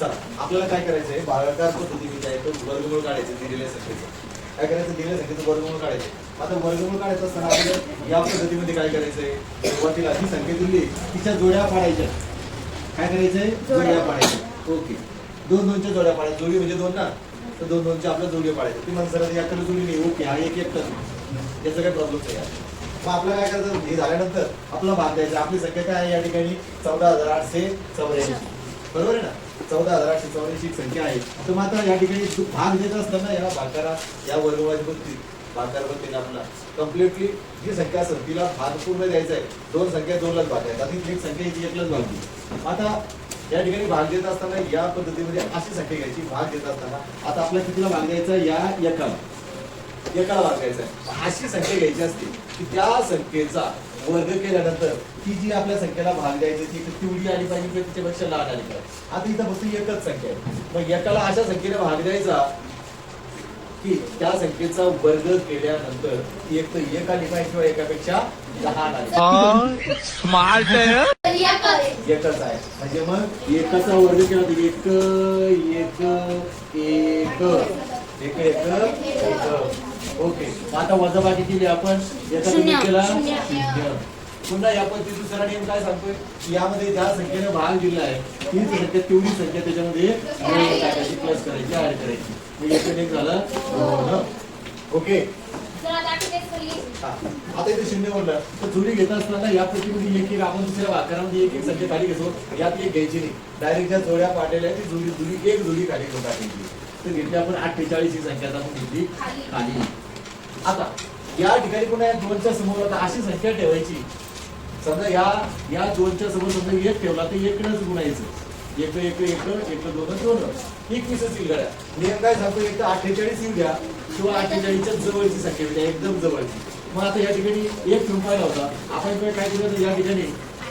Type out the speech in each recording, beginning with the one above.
चला आपल्याला काय करायचंय, भागाकार पद्धतीने काय तर वर्गमूळ काढायचे दिलेल्या संख्येचं. काय करायचं, दिलेल्या संख्येचं वर्गमूळ काढायचं. आता वर्गमूळ काढायचं असताना आपल्याला या पद्धतीमध्ये काय करायचंय, सुरुवातीला जी संख्या दिली तिच्या जोड्या पाडायच्या. काय करायचंय, जोड्या पाडायच्या. ओके, 2-2च्या जोड्या पाडायच्या. जोडी म्हणजे 2 ना, तर 2-2च्या आपल्या जोडी पाडायच्या. ती म्हणतात सर याकडे जोडी नाही. ओके, हा एक एकटाच, याचा काही प्रॉब्लेम नाही. मग आपल्याला काय करायचं, हे झाल्यानंतर आपला भाग द्यायचा. आपली संख्या काय आहे या ठिकाणी 14,884. बरोबर आहे ना, 14,884 संख्या आहे. तर मग आता या ठिकाणी भाग देत असताना या भागाकारा या वर्गवाची पद्धती भागाकार पद्धतीने आपला कम्प्लिटली जी संख्या असेल तिला भाग पूर्ण द्यायचा आहे. 2 संख्या 2लाच भाग द्यायचा. ती एक संख्या याची 1लाच भाग द्यायची. आता या ठिकाणी भाग देत असताना या पद्धतीमध्ये अशी संख्या घ्यायची. भाग देत असताना आता आपल्याला कितीला भाग द्यायचा, या एकाला भाग द्यायचा आहे. अशी संख्या घ्यायची असते की त्या संख्येचा वर्ग केल्यानंतर ती जी आपल्या संख्येला भाग द्यायची ती तेवढी आली पाहिजे किंवा तिच्यापेक्षा लहान आली पाहिजे. आता इथं फक्त एकच संख्या आहे. मग एकाला अशा संख्येने भाग द्यायचा की त्या संख्येचा वर्ग केल्यानंतर ती एक तर एक आली पाहिजे किंवा एकापेक्षा लहान आली. स्मार्ट एकच आहे म्हणजे मग एकाचा वर्ग केला तर एक एक एक एक एक एक. ओके, आता वजाबाकी केली आपण, याचा तुम्ही केला 0. पुन्हा या पद्धतीत दुसरा नियम काय सांगतोय, यामध्ये ज्या संख्येने भाग दिला आहे तीच संख्या तेवढी संख्या त्याच्यामध्ये टाकायची, प्लस करायची, ऍड करायची. मग याचं एक झालं 2. ओके, आता इथे 0 बोललं तर जोडी घेत असताना या पद्धतीमध्ये एक एक आपण दुसऱ्या भागाकारामध्ये एक एक संख्या खाली घेतो. यात एक घ्यायची नाही, डायरेक्ट ज्या जोड्या पाडलेल्या ती जोडी एक जोडी खाली घेऊन टाकायची. तर घेतली आपण 48 ही संख्या आपण घेतली खाली. आता या ठिकाणी पुन्हा 2च्या समोर आता अशी संख्या ठेवायची. समजा या 2च्या समोर समजा 1 ठेवला तर 1कडच गुणायचं. 1 1 1 1 2 2 21 येईल गड्या. नियम काय सांगतो, एक तर 48 येऊ द्या किंवा 48च्या जवळची संख्या द्या, एकदम जवळची. मग आता या ठिकाणी 1 ठेवून पाहिला होता आपण. काय केलं,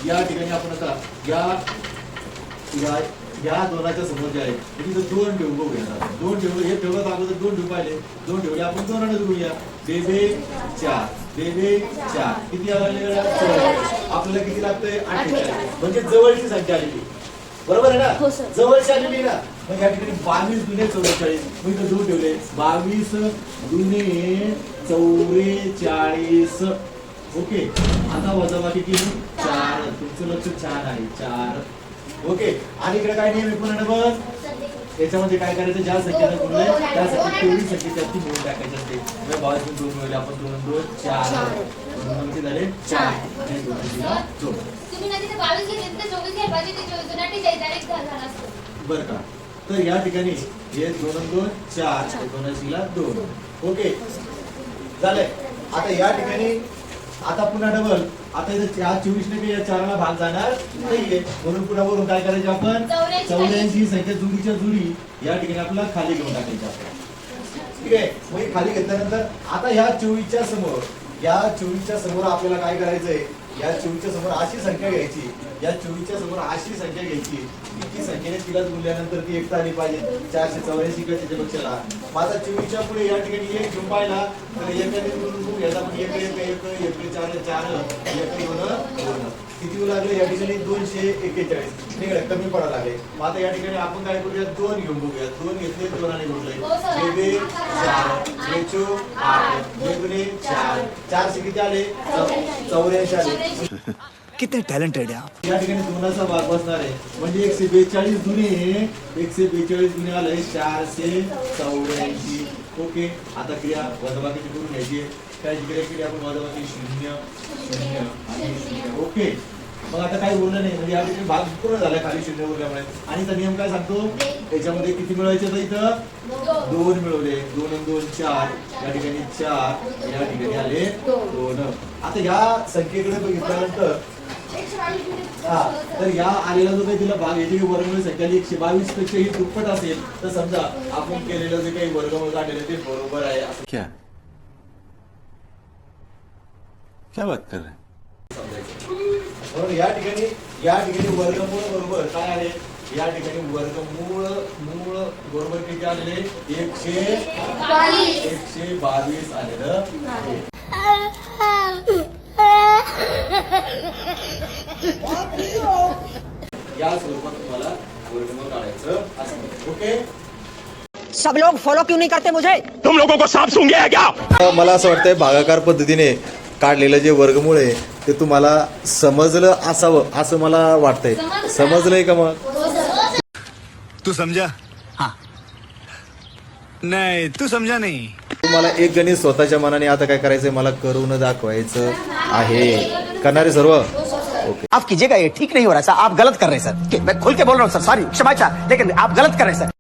या ठिकाणी आपण आता या 2च्या समोर जे आहे तिथं 2 ठेवून बघूया. 2 ठेवलं, हे ठेवलं तर अगोदर 2 ठेवून पाहिले. 2 ठेवले आपण 2 जोडूया. बेबे 4 किती आले, आपल्याला किती लागतंय 48 म्हणजे जवळची संख्या आलेली. बरोबर आहे ना, जवळची आलेली ना. मग या ठिकाणी 22 दुने 44. मग इथं 2 ठेवले, 22 दुने 44. ओके, आता वजाबाकी केली 4. तुमचं लक्ष छान आहे, 4. ओके, आणि इकडे काय नियम आहे पुन्हा डबल. याच्यामध्ये काय करायचं, ज्या संख्येला गुणलंय त्यासाठी तेवढी संख्या त्याची मिळून टाकायची असते. 22 2 मिळवले आपण, 2 2 4 किती झाले 4. बर का, तर या ठिकाणी हे 2 2 4 2. ओके झालंय. आता या ठिकाणी आता पुन्हा डबल. आता इथे 24 ने या 4ला भाग जाणार नाहीये, म्हणून पुन्हा वरून काय करायचं आपण 84 संख्या जोडीच्या जोडी या ठिकाणी आपल्याला खाली घेऊन टाकायच्या. ठीक आहे, मग खाली घेतल्यानंतर आता ह्या 24च्या समोर आपल्याला काय करायचंय, या 24च्या समोर अशी संख्या घ्यायची. या 24च्या समोर अशी संख्या घ्यायची की संख्येने तिला गुणल्यानंतर ती एक आली पाहिजे. 484 किंवा त्याच्यापेक्षा लहान. माझा 24च्या पुढे या ठिकाणी 1 घेऊन पाहिला तर 1 याचा पण 1 1 1 1 4 4 1 2 किती लागले या ठिकाणी 241. नाही कमी पडायला लागले. मग आता या ठिकाणी आपण काय करूया, 2 घेऊन बघूया. 2 घेतले, 2 आणि गुणले 4 8 4 4 किती आले 84 आले. कितने टैलेंटेड है आप. या ठिकाणी 2चा भाग बसणार आहे म्हणजे 142 दुने आले 484. ओके, आता क्रिया वजाबाकीची करून घ्यायची. काय क्रिया आपण वजाबाकी 0 0 आणि 0. ओके, मग आता काही उरलं नाही म्हणजे या ठिकाणी भाग पूर्ण झाला खाली 0 उरल्यामुळे. आणि तो नियम काय सांगतो, याच्यामध्ये किती मिळवायचे तर इथं 2 मिळवले. 2 आणि 2 4. या ठिकाणी 4, या ठिकाणी आले 2. आता या संख्येकडे बघितल्यानंतर तर या आलेला जो काही तिला भाग याची वर्गमूळ संख्या 122 पेक्षा ही दुप्पट असेल तर समजा आपण केलेलं जे काही वर्गमूळ काढलेलं ते बरोबर आहे असं क्या बात कर रहे हैं. म्हणून या ठिकाणी वर्गमूळ बरोबर काय आले, या ठिकाणी वर्गमूळ बरोबर किती आलेले 122 आलेलं आहे. या स्वरूपात तुम्हाला वर्गमूळ काढायचं असतं. ओके. सब लोग फॉलो क्यों नहीं करते मुझे? तुम लोगों को सांप सूंघ गया क्या? मला असं वाटतंय भागाकार पद्धतीने काढलेलं जे वर्गमूळ आहे ते तुम्हाला समजलं असावं असं मला वाटतंय. समजलंय का मग? तू समझा? हाँ नहीं तू समझा नहीं. तुम्हाला एक गणित स्वतःच्या मनाने आता काय करायचंय मला करून दाखवायचं आहे. करणारे सर्व ओके. आप कीजिएगा, ये ठीक नहीं हो रहा सर, आप गलत कर रहे हैं सर. मैं खुल के बोल रहा हूँ सर, सॉरी, क्षमा चाह, लेकिन आप गलत कर रहे हैं सर.